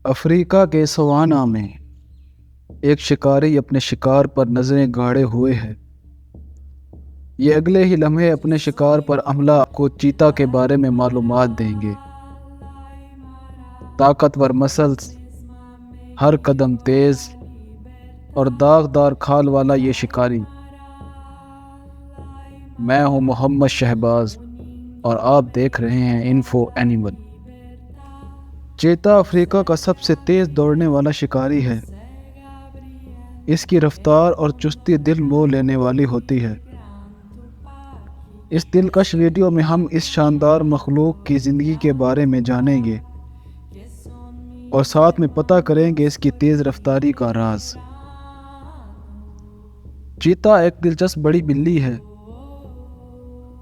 افریقہ کے سوانا میں ایک شکاری اپنے شکار پر نظریں گاڑے ہوئے ہے۔ یہ اگلے ہی لمحے اپنے شکار پر عملہ کو چیتا کے بارے میں معلومات دیں گے۔ طاقتور مسلز، ہر قدم تیز اور داغدار کھال والا یہ شکاری۔ میں ہوں محمد شہباز اور آپ دیکھ رہے ہیں انفو اینیمل۔ چیتا افریقہ کا سب سے تیز دوڑنے والا شکاری ہے۔ اس کی رفتار اور چستی دل مو لینے والی ہوتی ہے۔ اس دلکش ویڈیو میں ہم اس شاندار مخلوق کی زندگی کے بارے میں جانیں گے اور ساتھ میں پتہ کریں گے اس کی تیز رفتاری کا راز۔ چیتا ایک دلچسپ بڑی بلی ہے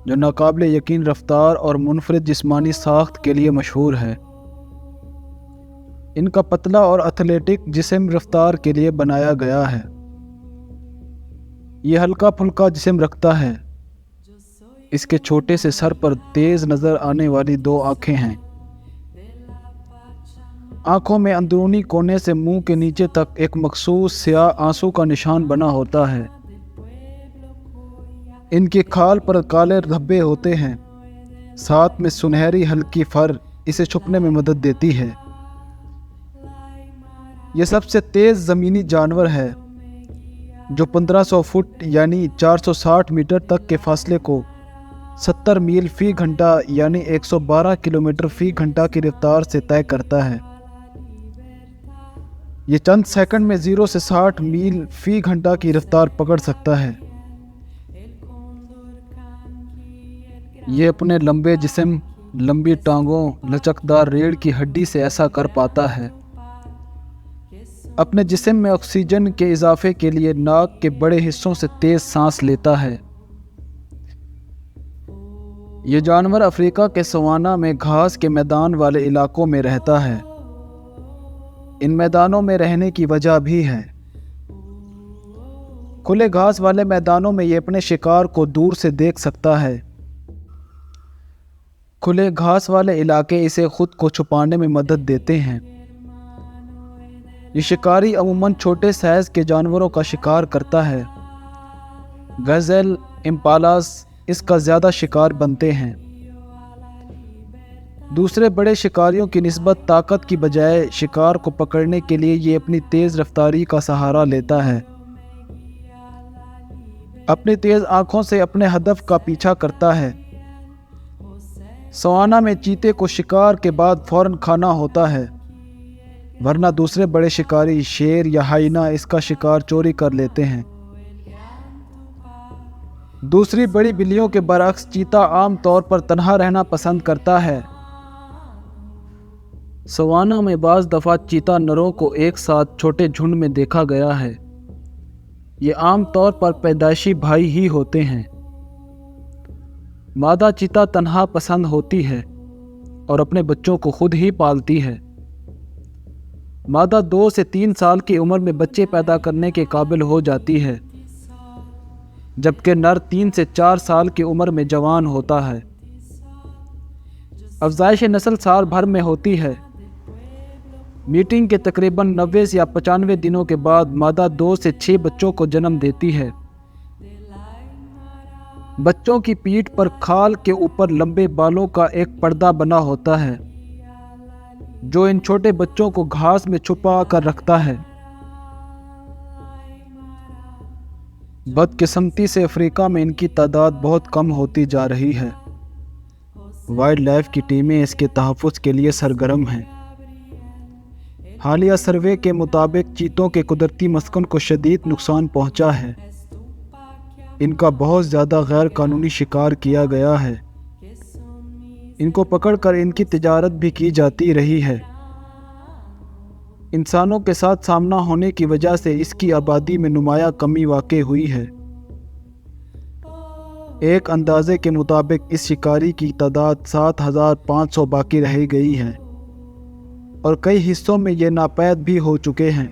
جو ناقابل یقین رفتار اور منفرد جسمانی ساخت کے لیے مشہور ہے۔ ان کا پتلا اور ایتھلیٹک جسم رفتار کے لیے بنایا گیا ہے۔ یہ ہلکا پھلکا جسم رکھتا ہے۔ اس کے چھوٹے سے سر پر تیز نظر آنے والی دو آنکھیں ہیں۔ آنکھوں میں اندرونی کونے سے منہ کے نیچے تک ایک مخصوص سیاہ آنسو کا نشان بنا ہوتا ہے۔ ان کی کھال پر کالے دھبے ہوتے ہیں، ساتھ میں سنہری ہلکی فر اسے چھپنے میں مدد دیتی ہے۔ یہ سب سے تیز زمینی جانور ہے جو 1500 فٹ یعنی 460 میٹر تک کے فاصلے کو 70 میل فی گھنٹہ یعنی 112 کلومیٹر فی گھنٹہ کی رفتار سے طے کرتا ہے۔ یہ چند سیکنڈ میں 0 سے 60 میل فی گھنٹہ کی رفتار پکڑ سکتا ہے۔ یہ اپنے لمبے جسم، لمبی ٹانگوں، لچکدار ریڑھ کی ہڈی سے ایسا کر پاتا ہے۔ اپنے جسم میں آکسیجن کے اضافے کے لیے ناک کے بڑے حصوں سے تیز سانس لیتا ہے۔ یہ جانور افریقہ کے سوانا میں گھاس کے میدان والے علاقوں میں رہتا ہے۔ ان میدانوں میں رہنے کی وجہ بھی ہے۔ کھلے گھاس والے میدانوں میں یہ اپنے شکار کو دور سے دیکھ سکتا ہے۔ کھلے گھاس والے علاقے اسے خود کو چھپانے میں مدد دیتے ہیں۔ یہ شکاری عموماً چھوٹے سائز کے جانوروں کا شکار کرتا ہے۔ گزل، امپالاز اس کا زیادہ شکار بنتے ہیں۔ دوسرے بڑے شکاریوں کی نسبت طاقت کی بجائے شکار کو پکڑنے کے لیے یہ اپنی تیز رفتاری کا سہارا لیتا ہے۔ اپنی تیز آنکھوں سے اپنے ہدف کا پیچھا کرتا ہے۔ سوانا میں چیتے کو شکار کے بعد فوراً کھانا ہوتا ہے، ورنہ دوسرے بڑے شکاری شیر یا ہائینا اس کا شکار چوری کر لیتے ہیں۔ دوسری بڑی بلیوں کے برعکس چیتا عام طور پر تنہا رہنا پسند کرتا ہے۔ سوانا میں بعض دفعہ چیتا نروں کو ایک ساتھ چھوٹے جھنڈ میں دیکھا گیا ہے۔ یہ عام طور پر پیدائشی بھائی ہی ہوتے ہیں۔ مادہ چیتا تنہا پسند ہوتی ہے اور اپنے بچوں کو خود ہی پالتی ہے۔ مادہ 2 سے 3 سال کی عمر میں بچے پیدا کرنے کے قابل ہو جاتی ہے، جبکہ نر 3 سے 4 سال کی عمر میں جوان ہوتا ہے۔ افزائش نسل سال بھر میں ہوتی ہے۔ میٹنگ کے تقریباً 90 یا 95 دنوں کے بعد مادہ 2 سے 6 بچوں کو جنم دیتی ہے۔ بچوں کی پیٹھ پر کھال کے اوپر لمبے بالوں کا ایک پردہ بنا ہوتا ہے جو ان چھوٹے بچوں کو گھاس میں چھپا کر رکھتا ہے۔ بدقسمتی سے افریقہ میں ان کی تعداد بہت کم ہوتی جا رہی ہے۔ وائلڈ لائف کی ٹیمیں اس کے تحفظ کے لیے سرگرم ہیں۔ حالیہ سروے کے مطابق چیتوں کے قدرتی مسکن کو شدید نقصان پہنچا ہے۔ ان کا بہت زیادہ غیر قانونی شکار کیا گیا ہے۔ ان کو پکڑ کر ان کی تجارت بھی کی جاتی رہی ہے۔ انسانوں کے ساتھ سامنا ہونے کی وجہ سے اس کی آبادی میں نمایاں کمی واقع ہوئی ہے۔ ایک اندازے کے مطابق اس شکاری کی تعداد 7500 باقی رہ گئی ہے اور کئی حصوں میں یہ ناپید بھی ہو چکے ہیں۔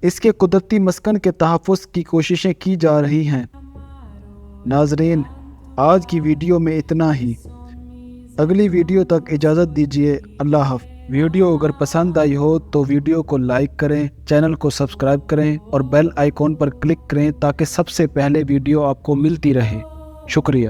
اس کے قدرتی مسکن کے تحفظ کی کوششیں کی جا رہی ہیں۔ ناظرین، آج کی ویڈیو میں اتنا ہی۔ اگلی ویڈیو تک اجازت دیجیے۔ اللہ حافظ۔ ویڈیو اگر پسند آئی ہو تو ویڈیو کو لائک کریں، چینل کو سبسکرائب کریں اور بیل آئیکن پر کلک کریں تاکہ سب سے پہلے ویڈیو آپ کو ملتی رہے۔ شکریہ۔